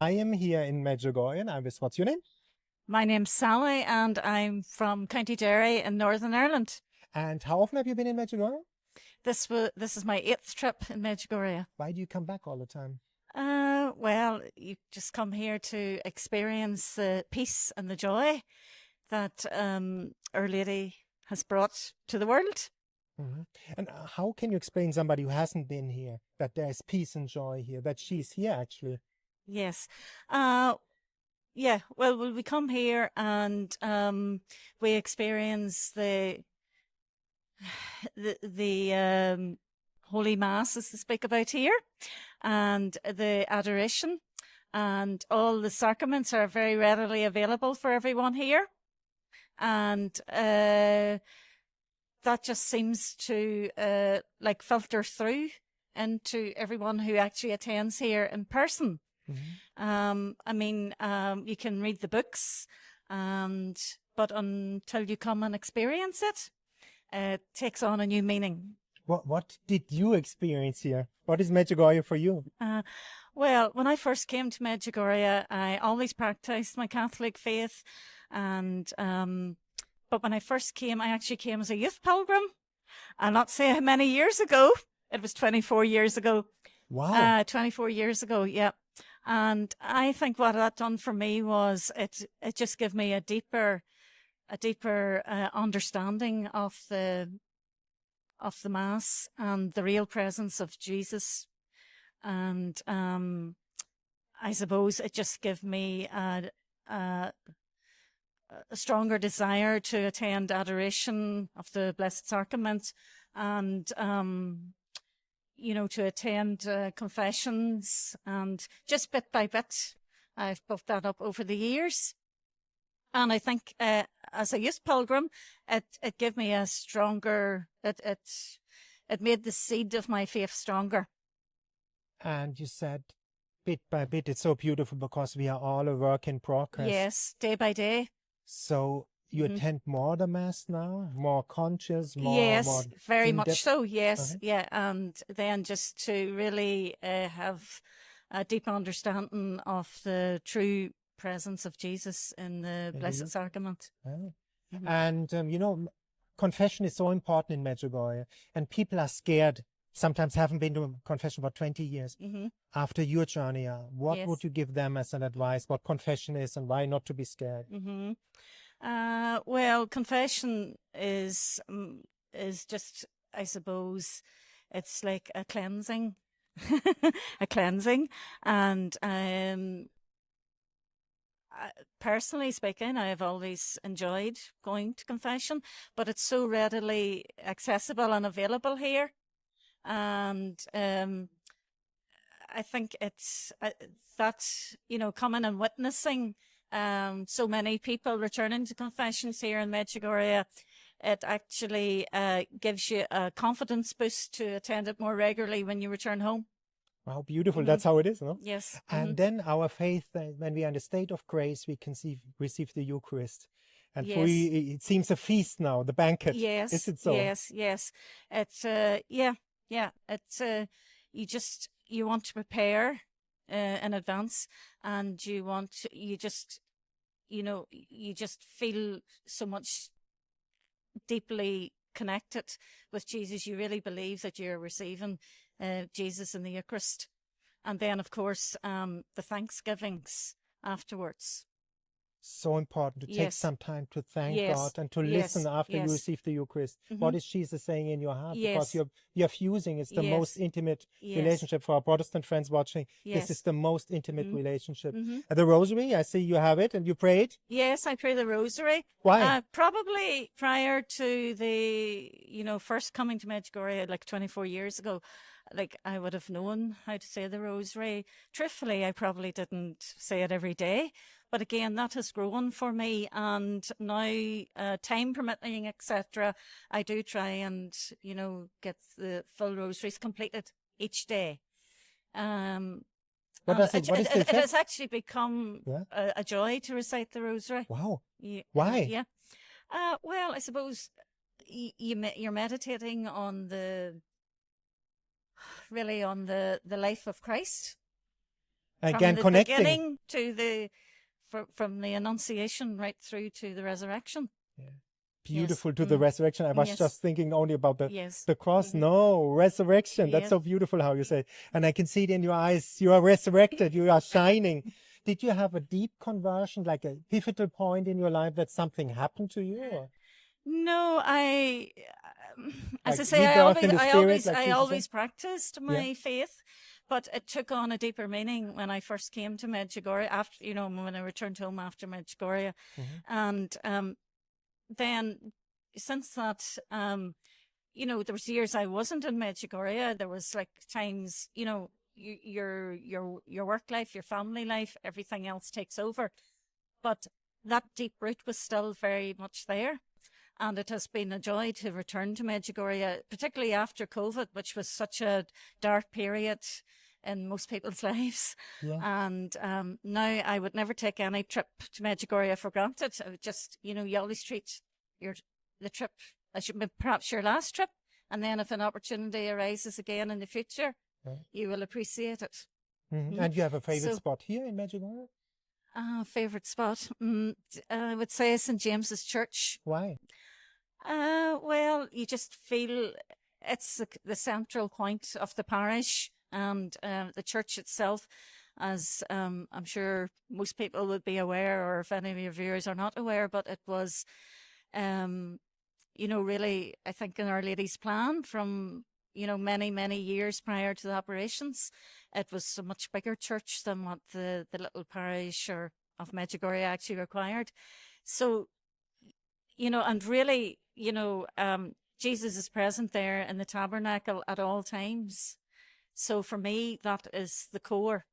I am here in Medjugorje, and what's your name? My name's Sally and I'm from County Derry in Northern Ireland. And how often have you been in Medjugorje? This is my 8th trip in Medjugorje. Why do you come back all the time? Well, you just come here to experience the peace and the joy that Our Lady has brought to the world. Hmm. And how can you explain somebody who hasn't been here that there's peace and joy here, that she's here actually? Yes. Yeah, well, we come here and we experience the Holy Mass, as they speak about here, and the adoration, and all the sacraments are very readily available for everyone here, and that just seems to like filter through into everyone who actually attends here in person. Mm-hmm. You can read the books, but until you come and experience it, it takes on a new meaning. What did you experience here? What is Medjugorje for you? Well, when I first came to Medjugorje, I always practiced my Catholic faith, and but when I first came, I actually came as a youth pilgrim. I'll not say how many years ago. It was 24 years ago. Wow. 24 years ago, yeah. And I think what that done for me was it just gave me a deeper understanding of the Mass and the real presence of Jesus. And I suppose it just gave me a stronger desire to attend adoration of the Blessed Sacrament, and to attend confessions, and just bit by bit I've built that up over the years. And I think as a youth pilgrim, it gave me a stronger, it made the seed of my faith stronger. And you said bit by bit, it's so beautiful because we are all a work in progress. Yes, day by day. So you attend more the Mass now, more conscious, yes, more very in-depth? much so. Yes, yeah, and then just to really have a deep understanding of the true presence of Jesus in the Blessed Sacrament. Oh. And confession is so important in Medjugorje, and people are scared. Sometimes haven't been to confession for 20 years. After your journey, what would you give them as an advice? What confession is and why not to be scared? Well, confession is just, I suppose, it's like a cleansing, a cleansing, and personally speaking, I have always enjoyed going to confession, but it's so readily accessible and available here. And I think it's that, coming and witnessing so many people returning to confessions here in Medjugorje, it actually gives you a confidence boost to attend it more regularly when you return home. Wow, beautiful. That's how it is, no? Yes. And then our faith, when we are in the state of grace, we can receive the Eucharist. And for you, it seems a feast now, the banquet. Yes. Is it so? Yes. It's, yeah. It's, you want to prepare in advance, and you just feel so much deeply connected with Jesus. You really believe that you're receiving Jesus in the Eucharist. And then, of course, the thanksgivings afterwards. So important to take some time to thank God and to listen after you receive the Eucharist. What is Jesus saying in your heart? Because you're fusing. It's the most intimate relationship for our Protestant friends watching. This is the most intimate relationship. The Rosary, I see you have it and you pray it. Yes, I pray the Rosary. Why? Probably prior to the, first coming to Medjugorje, like 24 years ago, like I would have known how to say the Rosary. Truthfully, I probably didn't say it every day. But again, that has grown for me, and now, time permitting, etc., I do try and, get the full rosaries completed each day. What is the it has actually become a joy to recite the rosary. Wow. Why? Yeah. Well, I suppose you're meditating on the life of Christ. Again, from the connecting. beginning to from the Annunciation right through to the resurrection. Yeah. Beautiful, yes. to the resurrection. I was yes. just thinking only about the cross. Mm-hmm. No, resurrection. Yes. That's so beautiful how you say it. And I can see it in your eyes. You are resurrected. You are shining. Did you have a deep conversion, like a pivotal point in your life that something happened to you? Or? No, as Like I say, I always practiced my faith, but it took on a deeper meaning when I first came to Medjugorje after, when I returned home after Medjugorje. And then since that, there was years I wasn't in Medjugorje. There was like times, your work life, your family life, everything else takes over. But that deep root was still very much there. And it has been a joy to return to Medjugorje, particularly after COVID, which was such a dark period in most people's lives. Yeah. And now I would never take any trip to Medjugorje for granted. I would just, you always treat the trip as perhaps your last trip. And then if an opportunity arises again in the future, you will appreciate it. Mm-hmm. And you have a favorite spot here in Medjugorje? Favorite spot? I would say St. James's Church. Why? Well, you just feel it's the central point of the parish, and the church itself, as I'm sure most people would be aware, or if any of your viewers are not aware, but it was, really, I think in Our Lady's plan from, many, many years prior to the operations, it was a much bigger church than what the little parish of Medjugorje actually required. So, and really, Jesus is present there in the tabernacle at all times. So for me, that is the core,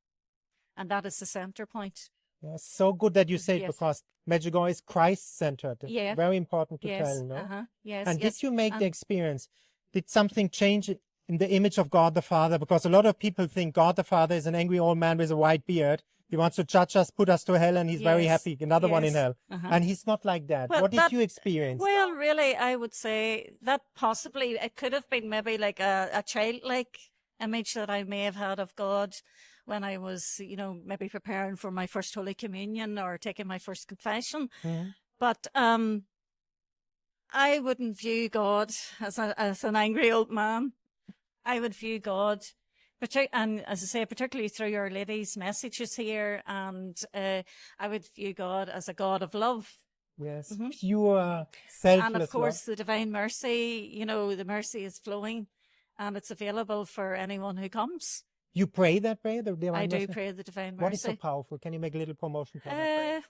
and that is the center point. Yes, so good that you say it, because Medjugorje is Christ-centered. It's very important to tell, no? Yes. And did you make the experience? Did something change in the image of God the Father? Because a lot of people think God the Father is an angry old man with a white beard. He wants to judge us, put us to hell, and he's very happy. Another one in hell. And he's not like that. Well, what did you experience? Well, really, I would say that possibly it could have been maybe like a childlike image that I may have had of God when I was, maybe preparing for my first Holy Communion or taking my first confession. But I wouldn't view God as an angry old man. I would view God, and as I say, particularly through Our Lady's messages here, and I would view God as a God of love. Yes, pure, selfless And of course, love. the divine mercy, the mercy is flowing, and it's available for anyone who comes. You pray that prayer? I do pray the divine mercy. What is so powerful? Can you make a little promotion for that prayer?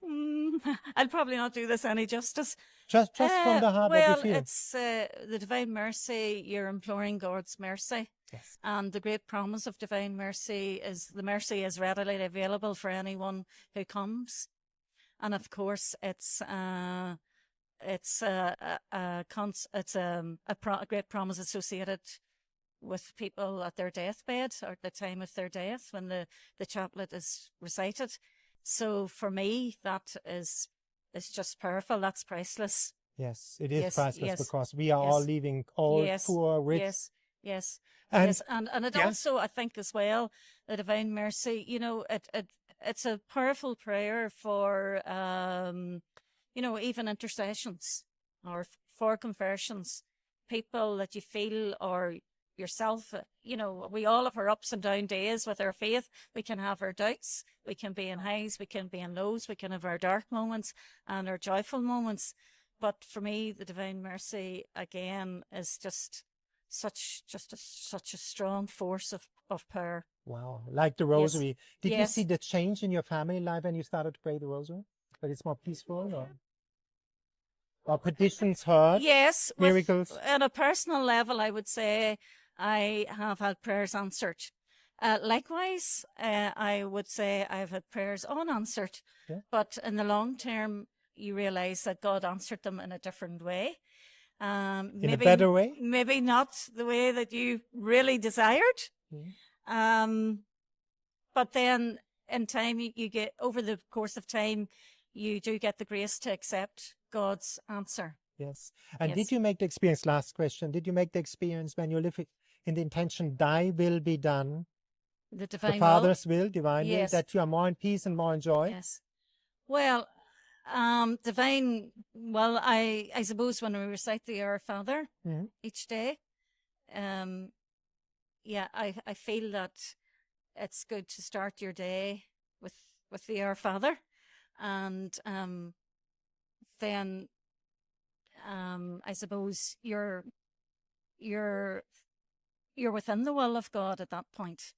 I'll probably not do this any justice. Just from the heart, well, what you feel. It's the divine mercy. You're imploring God's mercy. Yes. And the great promise of divine mercy is the mercy is readily available for anyone who comes. And of course, it's a great promise associated with people at their deathbed or at the time of their death when the chaplet is recited. So for me, that is just powerful. That's priceless. Yes, it is priceless because we are all leaving old, poor, rich. Yes. And it also, I think as well, the divine mercy, it's a powerful prayer for, even intercessions or for conversions, people that you feel or yourself, we all have our ups and down days with our faith. We can have our doubts. We can be in highs. We can be in lows. We can have our dark moments and our joyful moments. But for me, the divine mercy, again, is just such a strong force of power. Wow. Like the rosary. Did you see the change in your family life when you started to pray the rosary? That it's more peaceful or petitions heard? Yes. Miracles? On a personal level, I would say I have had prayers answered. Likewise, I would say I've had prayers unanswered. Yeah. But in the long term, you realize that God answered them in a different way. In a better way? Maybe not the way that you really desired. But then in time, you get, over the course of time, you do get the grace to accept God's answer. Yes. And did you make the experience, last question, did you make the experience when you live in the intention, thy will be done The divine the Father's will, divine yes. will, that you are more in peace and more in joy? Yes. Well, divine, well, I suppose when we recite the Our Father each day, yeah, I feel that it's good to start your day with the Our Father, and then I suppose you're within the will of God at that point.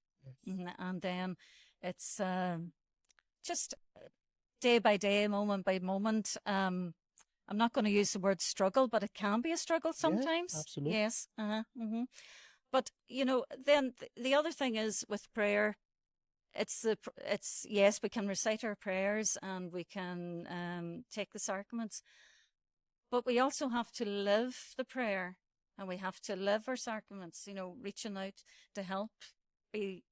Yes. And then it's just day by day, moment by moment. I'm not going to use the word struggle, but it can be a struggle sometimes. Yes, absolutely. Yes. But, you know, then the other thing is with prayer, it's yes, we can recite our prayers and we can take the sacraments, but we also have to live the prayer and we have to live our sacraments, you know, reaching out to help, be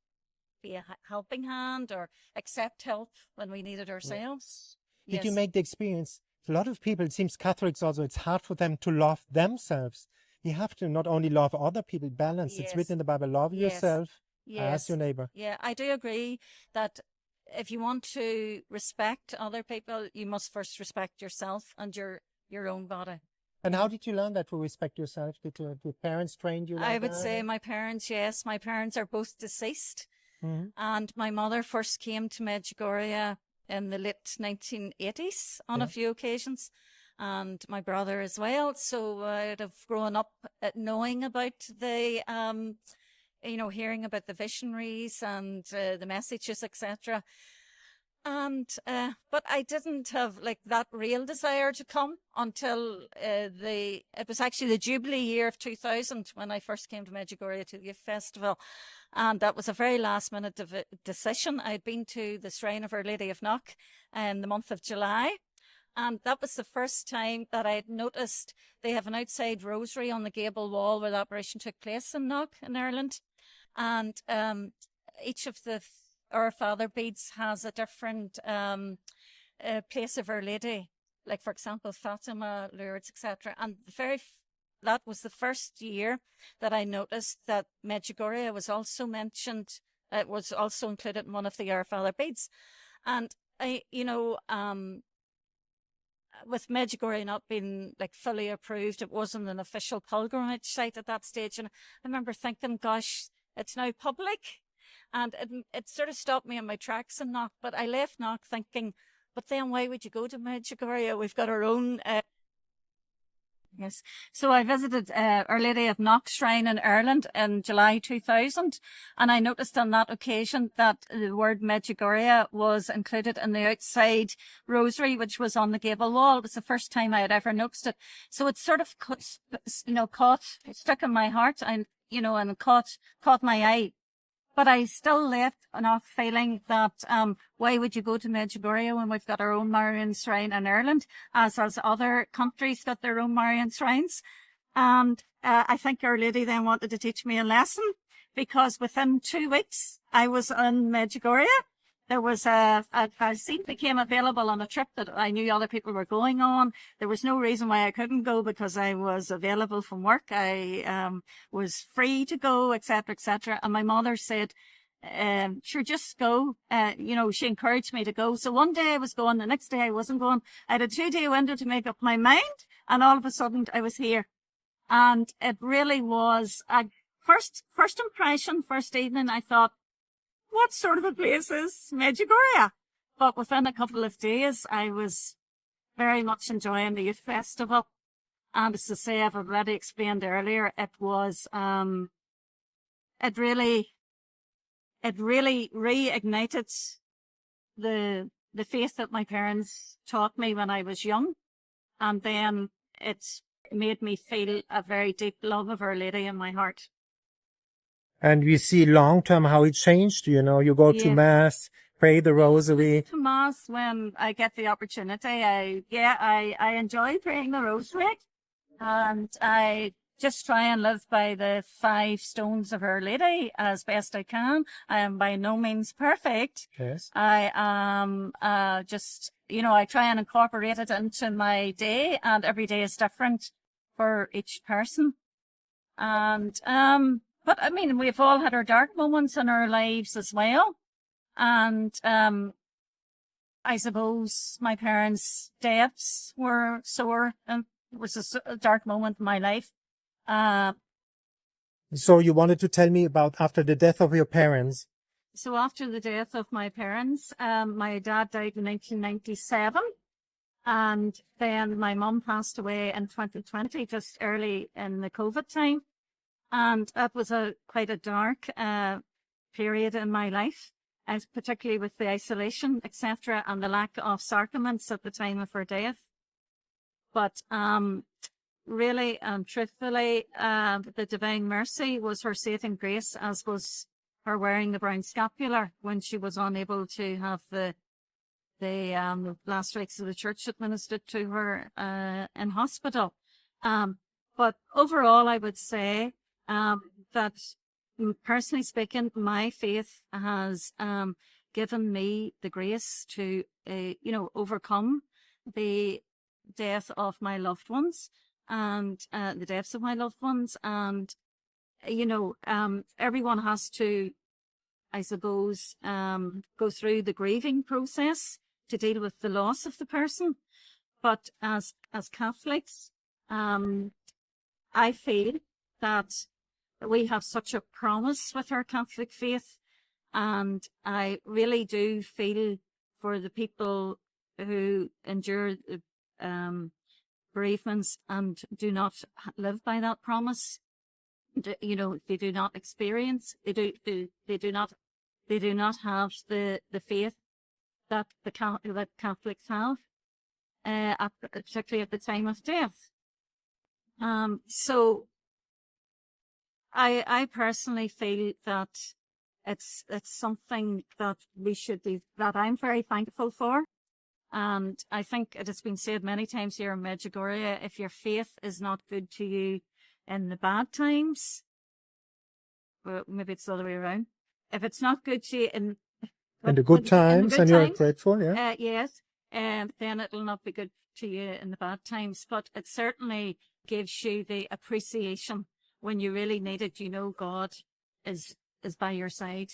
a helping hand or accept help when we need it ourselves. Yes. Did you make the experience? A lot of people, it seems Catholics also, it's hard for them to love themselves. You have to not only love other people, balance. Yes. It's written in the Bible, love yourself as your neighbor. Yeah, I do agree that if you want to respect other people, you must first respect yourself and your own body. And how did you learn that to respect yourself? Did your parents train you like that? I would say my parents, yes. My parents are both deceased. And my mother first came to Medjugorje in the late 1980s on a few occasions, and my brother as well. So I'd have grown up knowing about the, you know, hearing about the visionaries and the messages, etc. And but I didn't have like that real desire to come until it was actually the Jubilee year of 2000 when I first came to Medjugorje to the youth festival, and that was a very last minute decision. I'd been to the Shrine of Our Lady of Knock in the month of July, and that was the first time that I'd noticed they have an outside rosary on the gable wall where the apparition took place in Knock in Ireland, and each of the Our Father beads has a different place of Our Lady, like for example Fatima, Lourdes, etc. And that was the first year that I noticed that Medjugorje was also mentioned. It was also included in one of the Our Father beads, and I, you know, with Medjugorje not being like fully approved, it wasn't an official pilgrimage site at that stage, and I remember thinking, gosh, it's now public. And it sort of stopped me in my tracks in Knock, but I left Knock thinking, but then why would you go to Medjugorje? We've got our own. Yes. So I visited Our Lady of Knock Shrine in Ireland in July 2000, and I noticed on that occasion that the word Medjugorje was included in the outside rosary, which was on the gable wall. It was the first time I had ever noticed it. So it sort of, stuck in my heart and, you know, and caught my eye. But I still left enough feeling that why would you go to Medjugorje when we've got our own Marian shrine in Ireland, as other countries got their own Marian shrines. And I think Our Lady then wanted to teach me a lesson, because within 2 weeks I was in Medjugorje. There was a seat became available on a trip that I knew other people were going on. There was no reason why I couldn't go because I was available from work. I was free to go, etc., etc. And my mother said, sure, just go. You know, she encouraged me to go. So one day I was going, the next day I wasn't going. I had a 2-day window to make up my mind, and all of a sudden I was here. And it really was a first impression, first evening, I thought, what sort of a place is Medjugorje? But within a couple of days, I was very much enjoying the youth festival. And as I say, I've already explained earlier, it was, it really reignited the faith that my parents taught me when I was young. And then it made me feel a very deep love of Our Lady in my heart. And we see long term how it changed. You know, you go to Mass, pray the Rosary. To Mass when I get the opportunity. I enjoy praying the Rosary, and I just try and live by the 5 stones of Our Lady as best I can. I am by no means perfect. Yes. I am just, you know, I try and incorporate it into my day, and every day is different for each person. And but I mean, we've all had our dark moments in our lives as well. And I suppose my parents' deaths were sore, and it was a dark moment in my life. So you wanted to tell me about after the death of your parents. So after the death of my parents, my dad died in 1997. And then my mum passed away in 2020, just early in the COVID time. And that was quite a dark period in my life, as particularly with the isolation, etc., and the lack of sacraments at the time of her death. But really and truthfully, the Divine Mercy was her saving grace, as was her wearing the brown scapular when she was unable to have the last rites of the church administered to her in hospital. But overall, I would say that, personally speaking, my faith has given me the grace to, overcome the death of my loved ones and the deaths of my loved ones. And, everyone has to, I suppose, go through the grieving process to deal with the loss of the person. But as Catholics, I feel that we have such a promise with our Catholic faith, and I really do feel for the people who endure bereavements and do not live by that promise. They do not experience. They do not have the faith that that Catholics have, particularly at the time of death. So I personally feel that it's something that that I'm very thankful for. And I think it has been said many times here in Medjugorje, if your faith is not good to you in the bad times, well, maybe it's the other way around. If it's not good to you in the good times, and you're grateful, yeah? Yes, then it'll not be good to you in the bad times. But it certainly gives you the appreciation when you really need it. God is by your side.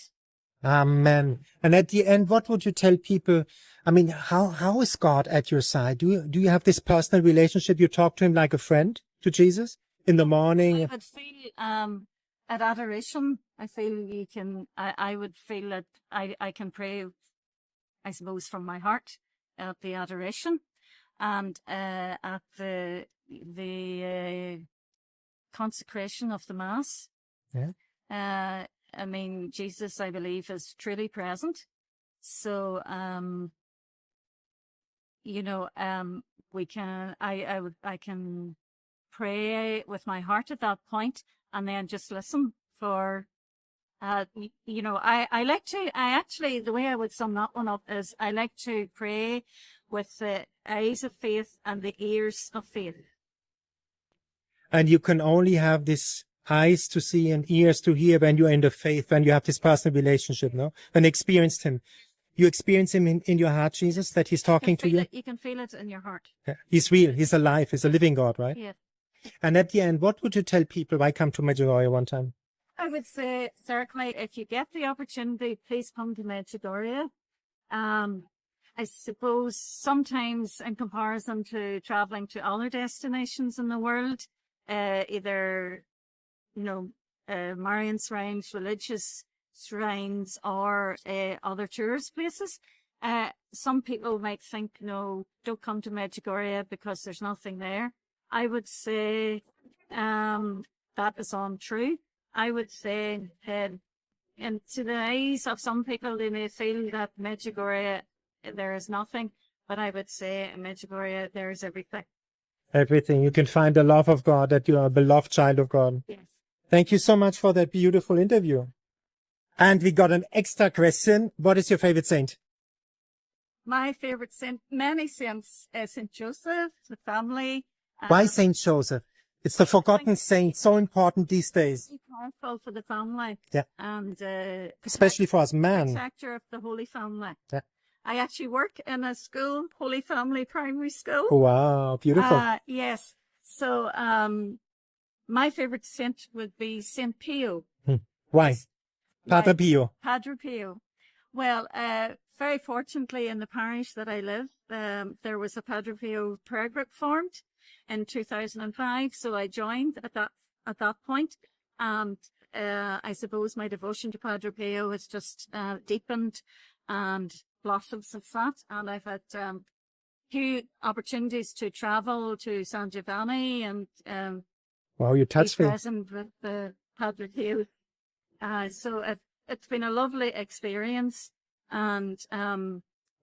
Amen. And at the end, what would you tell people? I mean, how is God at your side? Do you have this personal relationship? You talk to him like a friend to Jesus in the morning? I would feel at adoration, I feel I would feel that I can pray, I suppose, from my heart at the adoration, and at the consecration of the Mass. Yeah. I mean, Jesus, I believe, is truly present. So, I can pray with my heart at that point, and then just listen for, the way I would sum that one up is I like to pray with the eyes of faith and the ears of faith. And you can only have this eyes to see and ears to hear when you're in the faith, when you have this personal relationship, no? When you experienced him. You experience him in your heart, Jesus, that he's talking to you? You can feel it in your heart. Yeah. He's real. He's alive. He's a living God, right? Yeah. And at the end, what would you tell people? Why come to Medjugorje one time? I would say, certainly, if you get the opportunity, please come to Medjugorje. I suppose sometimes in comparison to traveling to other destinations in the world, either, Marian shrines, religious shrines, or other tourist places, some people might think, no, don't come to Medjugorje because there's nothing there. I would say that is untrue. I would say, and to the eyes of some people, they may feel that Medjugorje, there is nothing, but I would say in Medjugorje, there is everything. Everything. You can find the love of God, that you are a beloved child of God. Yes. Thank you so much for that beautiful interview. And we got an extra question. What is your favorite saint? My favorite saint, many saints, Saint Joseph, the family. Why Saint Joseph? It's the forgotten saint, so important these days. Powerful for the family. Yeah. And especially for us men. Protector of the Holy Family. Yeah. I actually work in a school, Holy Family Primary School. Oh, wow, beautiful. Yes. So my favorite saint would be Saint Pio. Why? Padre Pio. Padre Pio. Well, very fortunately in the parish that I live, there was a Padre Pio prayer group formed in 2005. So I joined at that point. And I suppose my devotion to Padre Pio has just deepened and blossomed since that. And I've had few opportunities to travel to San Giovanni and wow, you touched be me. present with the Padre Pio. So it's been a lovely experience. And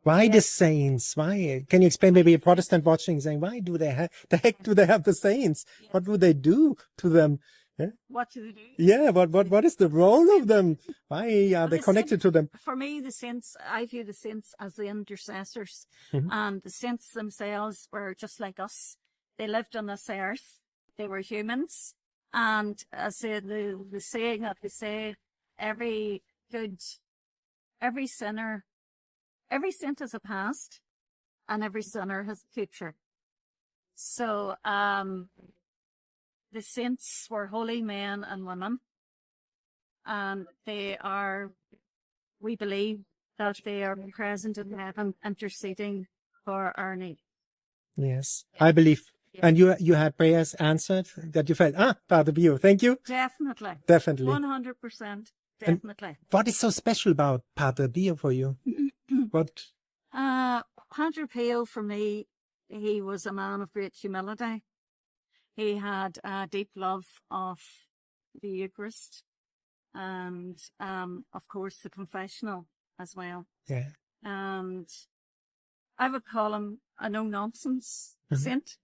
why the saints? Why? Can you explain, maybe a Protestant watching saying, why do they have the heck do they have the saints? Yes. What do they do to them? Yeah? What do they do? Yeah, what is the role of them? Why are they connected to them? For me, the saints, I view the saints as the intercessors. And the saints themselves were just like us. They lived on this earth. They were humans. And as the saying that they say, every saint has a past and every sinner has a future. So, the saints were holy men and women, and we believe that they are present in heaven interceding for our needs. Yes, I believe. Yeah. And you had prayers answered that you felt, Padre Pio, thank you. Definitely. 100%. Definitely. And what is so special about Padre Pio for you? What? Padre Pio, for me, he was a man of great humility. He had a deep love of the Eucharist and, of course, the confessional as well. Yeah. And I would call him a no-nonsense saint.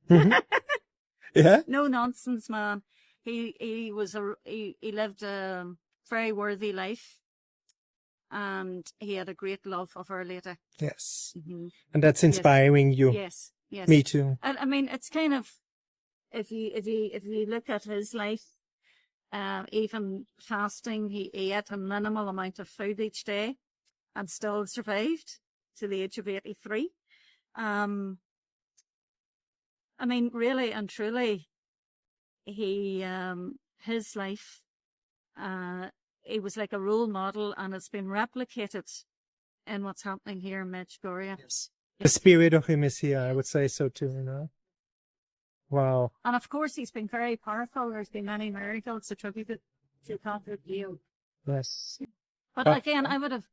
Yeah. No-nonsense man. He lived a very worthy life, and he had a great love of Our Lady. Yes. And that's inspiring you. Yes. Yes. Me too. I mean, it's kind of, if you look at his life, even fasting, he ate a minimal amount of food each day and still survived to the age of 83. I mean, really and truly, his life, it was like a role model, and it's been replicated in what's happening here in Medjugorje. Yes. The spirit of him is here, I would say so too, you know. Wow. And of course, he's been very powerful. There's been many miracles attributed to Padre Pio. Yes. But again, I would have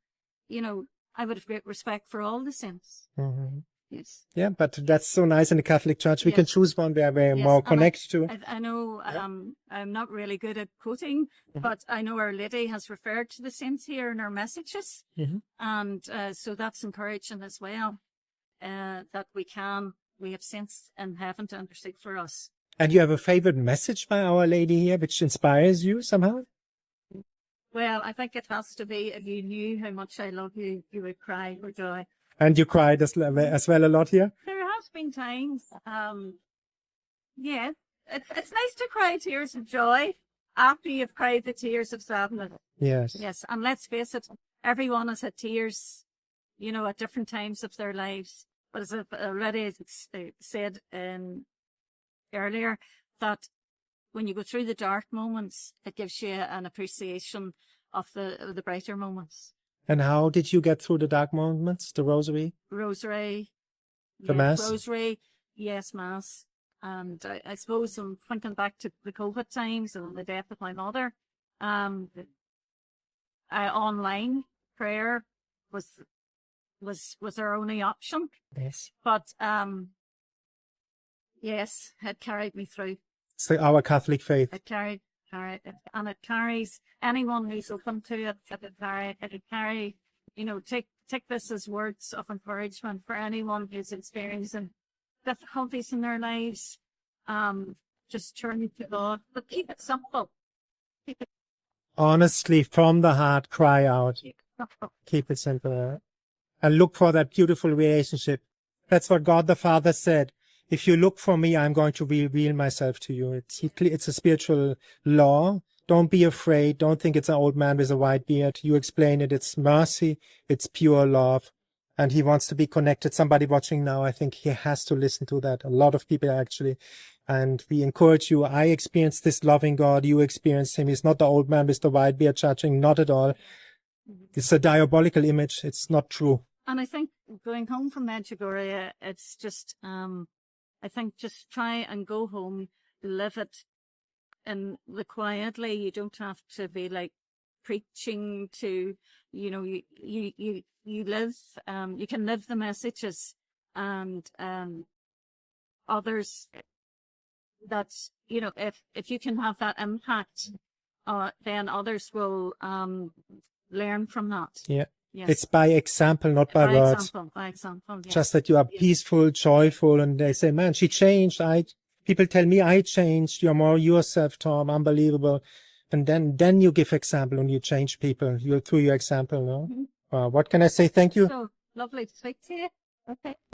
great respect for all the saints. Yes. Yeah, but that's so nice in the Catholic Church. We can choose one where we're more connected to. I know I'm not really good at quoting, but I know Our Lady has referred to the saints here in her messages. And so that's encouraging as well, that we have saints in heaven to intercede for us. And you have a favorite message by Our Lady here, which inspires you somehow? Well, I think it has to be, if you knew how much I love you, you would cry for joy. And you cried as well a lot here? There has been times. Yeah, it's nice to cry tears of joy after you've cried the tears of sadness. Yes. Yes, and let's face it, everyone has had tears, at different times of their lives. But as I've already said earlier, that when you go through the dark moments, it gives you an appreciation of the brighter moments. And how did you get through the dark moments? The rosary? Rosary. The Mass? Rosary, yes, Mass. And I suppose I'm thinking back to the COVID times and the death of my mother. Online prayer was our only option. Yes. But yes, it carried me through. It's our Catholic faith. It carried, and it carries anyone who's open to it. It'll carry, take this as words of encouragement for anyone who's experiencing difficulties in their lives. Just turn to God, but keep it simple. Honestly, from the heart, cry out. Keep it simple. And look for that beautiful relationship. That's what God the Father said. If you look for me, I'm going to reveal myself to you. It's a spiritual law. Don't be afraid. Don't think it's an old man with a white beard. You explain it. It's mercy. It's pure love. And he wants to be connected. Somebody watching now, I think he has to listen to that. A lot of people actually. And we encourage you. I experienced this loving God. You experienced him. He's not the old man with the white beard judging, not at all. It's a diabolical image. It's not true. And I think going home from Medjugorje, it's just, I think just try and go home, live it in the quietly. You don't have to be like preaching to, you know, you live, you can live the messages, and others, that's, you know, if you can have that impact, then others will learn from that. Yeah. Yes. It's by example, not by words. By example, yes. Just that you are peaceful, joyful, and they say, man, she changed. People tell me I changed. You're more yourself, Tom. Unbelievable. And then you give example and you change people through your example, no? What can I say? Thank you. So lovely to speak to you. Okay.